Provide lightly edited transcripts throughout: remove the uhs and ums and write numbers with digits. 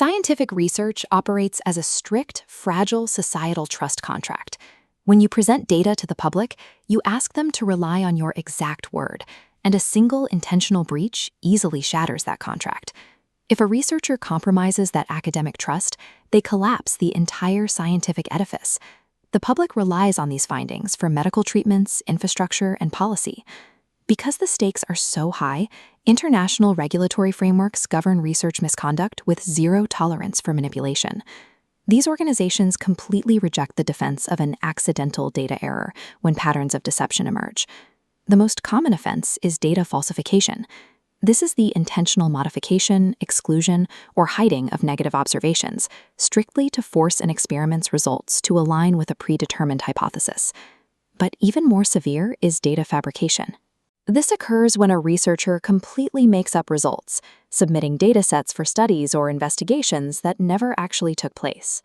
Scientific research operates as a strict, fragile societal trust contract. When you present data to the public, you ask them to rely on your exact word, and a single intentional breach easily shatters that contract. If a researcher compromises that academic trust, they collapse the entire scientific edifice. The public relies on these findings for medical treatments, infrastructure, and policy. Because the stakes are so high, international regulatory frameworks govern research misconduct with zero tolerance for manipulation. These organizations completely reject the defense of an accidental data error when patterns of deception emerge. The most common offense is data falsification. This is the intentional modification, exclusion, or hiding of negative observations, strictly to force an experiment's results to align with a predetermined hypothesis. But even more severe is data fabrication. This occurs when a researcher completely makes up results, submitting datasets for studies or investigations that never actually took place.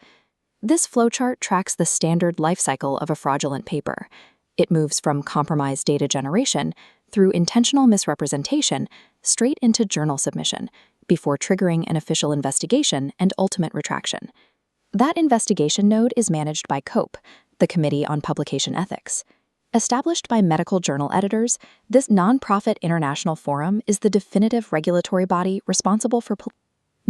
This flowchart tracks the standard life cycle of a fraudulent paper. It moves from compromised data generation through intentional misrepresentation straight into journal submission, before triggering an official investigation and ultimate retraction. That investigation node is managed by COPE, the Committee on Publication Ethics. Established by medical journal editors, this nonprofit international forum is the definitive regulatory body responsible for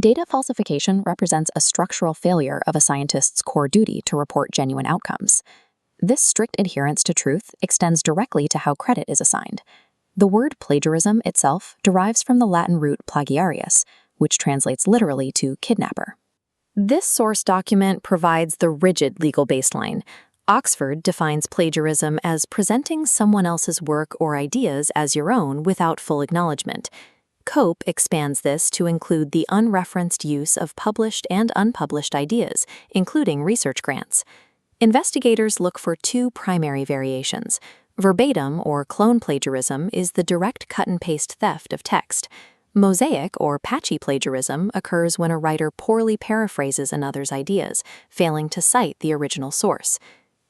data falsification. Represents a structural failure of a scientist's core duty to report genuine outcomes. This strict adherence to truth extends directly to how credit is assigned. The word plagiarism itself derives from the Latin root plagiarius, which translates literally to kidnapper. This source document provides the rigid legal baseline. Oxford defines plagiarism as presenting someone else's work or ideas as your own without full acknowledgement. COPE expands this to include the unreferenced use of published and unpublished ideas, including research grants. Investigators look for two primary variations. Verbatim or clone plagiarism is the direct cut-and-paste theft of text. Mosaic or patchy plagiarism occurs when a writer poorly paraphrases another's ideas, failing to cite the original source.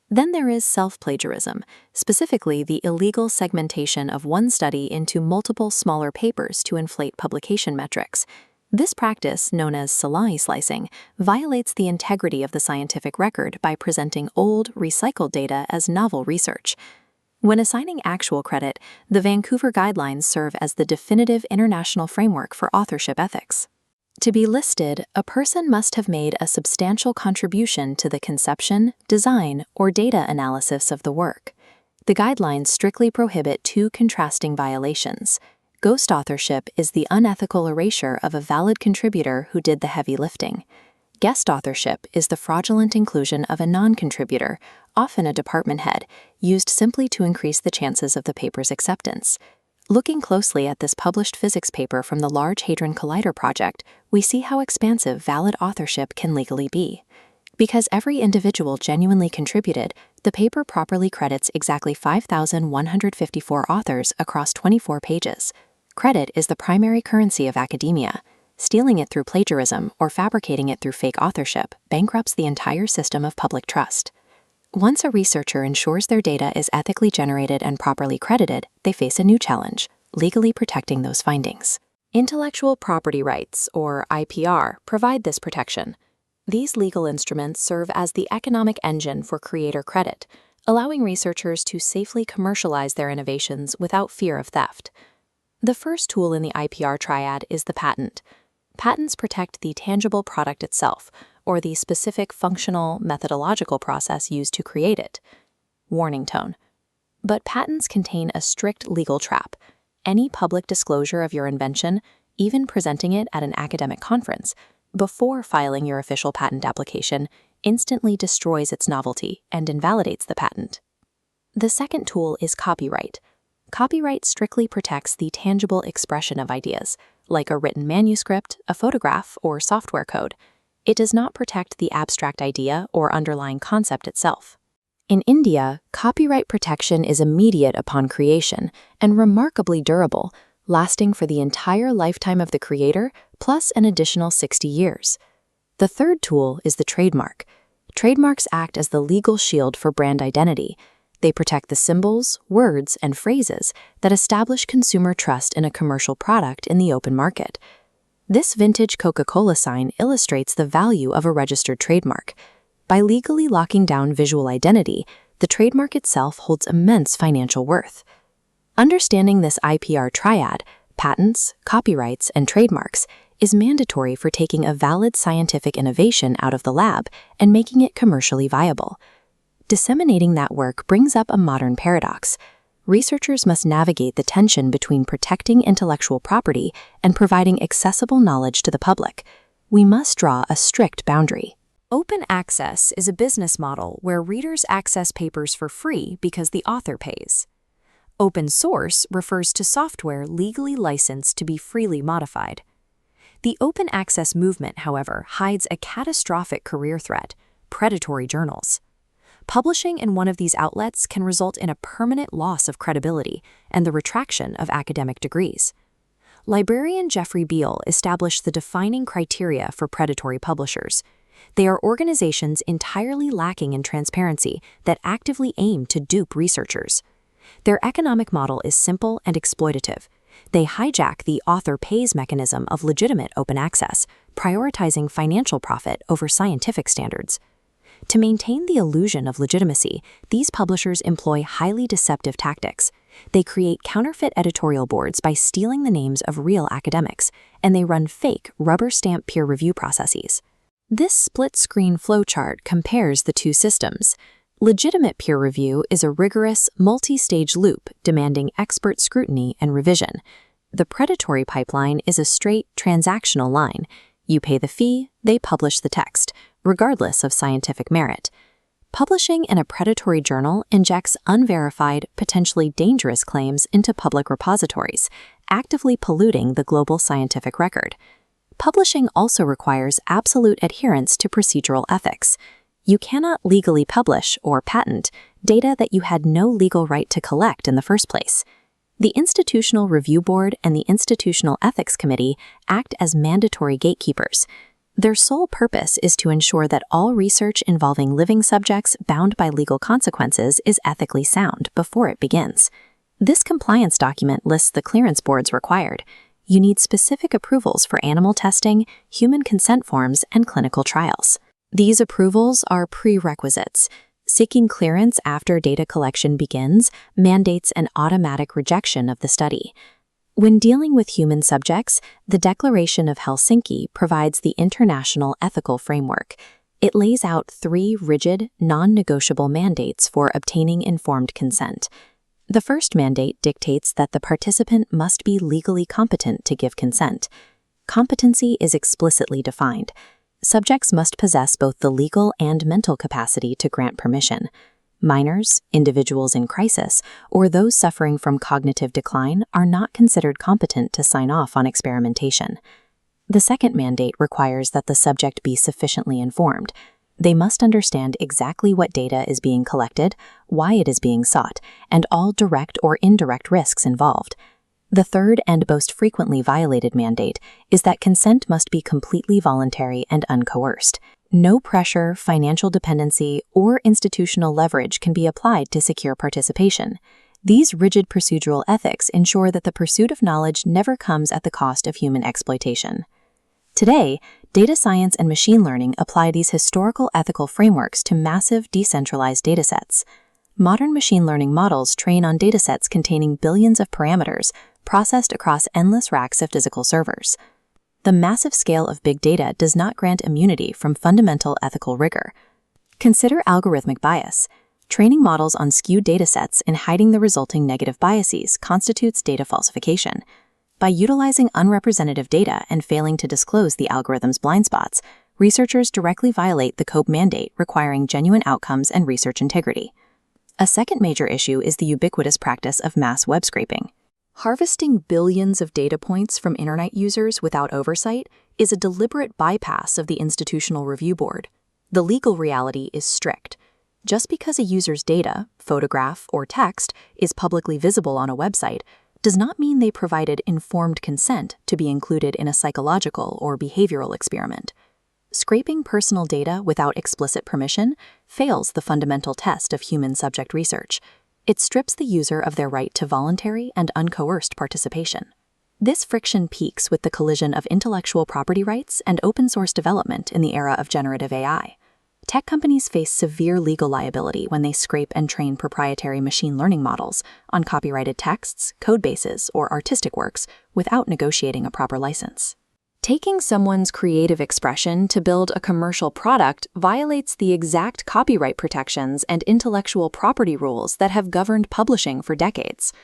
Then there is self-plagiarism, specifically the illegal segmentation of one study into multiple smaller papers to inflate publication metrics. This practice, known as salami slicing, violates the integrity of the scientific record by presenting old, recycled data as novel research. When assigning actual credit, the Vancouver Guidelines serve as the definitive international framework for authorship ethics. To be listed, a person must have made a substantial contribution to the conception, design, or data analysis of the work. The guidelines strictly prohibit two contrasting violations. Ghost authorship is the unethical erasure of a valid contributor who did the heavy lifting. Guest authorship is the fraudulent inclusion of a non-contributor, often a department head, used simply to increase the chances of the paper's acceptance. Looking closely at this published physics paper from the Large Hadron Collider project, we see how expansive valid authorship can legally be. Because every individual genuinely contributed, the paper properly credits exactly 5,154 authors across 24 pages. Credit is the primary currency of academia. Stealing it through plagiarism or fabricating it through fake authorship bankrupts the entire system of public trust. Once a researcher ensures their data is ethically generated and properly credited, they face a new challenge: legally protecting those findings. Intellectual property rights, or IPR, provide this protection. These legal instruments serve as the economic engine for creator credit, allowing researchers to safely commercialize their innovations without fear of theft. The first tool in the IPR triad is the patent. Patents protect the tangible product itself, or the specific functional, methodological process used to create it. Warning tone. But patents contain a strict legal trap. Any public disclosure of your invention, even presenting it at an academic conference, before filing your official patent application, instantly destroys its novelty and invalidates the patent. The second tool is copyright. Copyright strictly protects the tangible expression of ideas, like a written manuscript, a photograph, or software code. It does not protect the abstract idea or underlying concept itself. In India, copyright protection is immediate upon creation and remarkably durable, lasting for the entire lifetime of the creator, plus an additional 60 years. The third tool is the trademark. Trademarks act as the legal shield for brand identity. They protect the symbols, words, and phrases that establish consumer trust in a commercial product in the open market. This vintage Coca-Cola sign illustrates the value of a registered trademark. By legally locking down visual identity, the trademark itself holds immense financial worth. Understanding this IPR triad, patents, copyrights, and trademarks, is mandatory for taking a valid scientific innovation out of the lab and making it commercially viable. Disseminating that work brings up a modern paradox. Researchers must navigate the tension between protecting intellectual property and providing accessible knowledge to the public. We must draw a strict boundary. Open access is a business model where readers access papers for free because the author pays. Open source refers to software legally licensed to be freely modified. The open access movement, however, hides a catastrophic career threat: predatory journals. Publishing in one of these outlets can result in a permanent loss of credibility and the retraction of academic degrees. Librarian Jeffrey Beall established the defining criteria for predatory publishers. They are organizations entirely lacking in transparency that actively aim to dupe researchers. Their economic model is simple and exploitative. They hijack the author pays mechanism of legitimate open access, prioritizing financial profit over scientific standards. To maintain the illusion of legitimacy, these publishers employ highly deceptive tactics. They create counterfeit editorial boards by stealing the names of real academics, and they run fake, rubber-stamp peer review processes. This split-screen flowchart compares the two systems. Legitimate peer review is a rigorous, multi-stage loop demanding expert scrutiny and revision. The predatory pipeline is a straight, transactional line. You pay the fee, they publish the text, regardless of scientific merit. Publishing in a predatory journal injects unverified, potentially dangerous claims into public repositories, actively polluting the global scientific record. Publishing also requires absolute adherence to procedural ethics. You cannot legally publish or patent data that you had no legal right to collect in the first place. The Institutional Review Board and the Institutional Ethics Committee act as mandatory gatekeepers. Their sole purpose is to ensure that all research involving living subjects bound by legal consequences is ethically sound before it begins. This compliance document lists the clearance boards required. You need specific approvals for animal testing, human consent forms, and clinical trials. These approvals are prerequisites. Seeking clearance after data collection begins mandates an automatic rejection of the study. When dealing with human subjects, the Declaration of Helsinki provides the international ethical framework. It lays out 3 rigid, non-negotiable mandates for obtaining informed consent. The first mandate dictates that the participant must be legally competent to give consent. Competency is explicitly defined. Subjects must possess both the legal and mental capacity to grant permission. Minors, individuals in crisis, or those suffering from cognitive decline are not considered competent to sign off on experimentation. The second mandate requires that the subject be sufficiently informed. They must understand exactly what data is being collected, why it is being sought, and all direct or indirect risks involved. The third and most frequently violated mandate is that consent must be completely voluntary and uncoerced. No pressure, financial dependency, or institutional leverage can be applied to secure participation. These rigid procedural ethics ensure that the pursuit of knowledge never comes at the cost of human exploitation. Today, data science and machine learning apply these historical ethical frameworks to massive decentralized datasets. Modern machine learning models train on datasets containing billions of parameters processed across endless racks of physical servers. The massive scale of big data does not grant immunity from fundamental ethical rigor. Consider algorithmic bias. Training models on skewed datasets and hiding the resulting negative biases constitutes data falsification. By utilizing unrepresentative data and failing to disclose the algorithm's blind spots, researchers directly violate the COPE mandate requiring genuine outcomes and research integrity. A second major issue is the ubiquitous practice of mass web scraping. Harvesting billions of data points from internet users without oversight is a deliberate bypass of the Institutional Review Board. The legal reality is strict. Just because a user's data, photograph, or text is publicly visible on a website does not mean they provided informed consent to be included in a psychological or behavioral experiment. Scraping personal data without explicit permission fails the fundamental test of human subject research. It strips the user of their right to voluntary and uncoerced participation. This friction peaks with the collision of intellectual property rights and open-source development in the era of generative AI. Tech companies face severe legal liability when they scrape and train proprietary machine learning models on copyrighted texts, codebases, or artistic works without negotiating a proper license. Taking someone's creative expression to build a commercial product violates the exact copyright protections and intellectual property rules that have governed publishing for decades.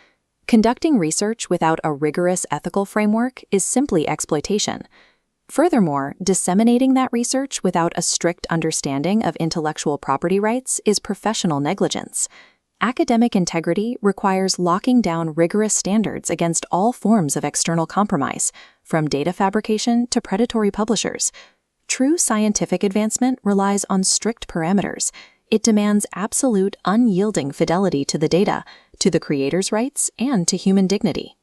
Conducting research without a rigorous ethical framework is simply exploitation. Furthermore, disseminating that research without a strict understanding of intellectual property rights is professional negligence. Academic integrity requires locking down rigorous standards against all forms of external compromise, from data fabrication to predatory publishers. True scientific advancement relies on strict parameters. It demands absolute, unyielding fidelity to the data, to the creator's rights, and to human dignity.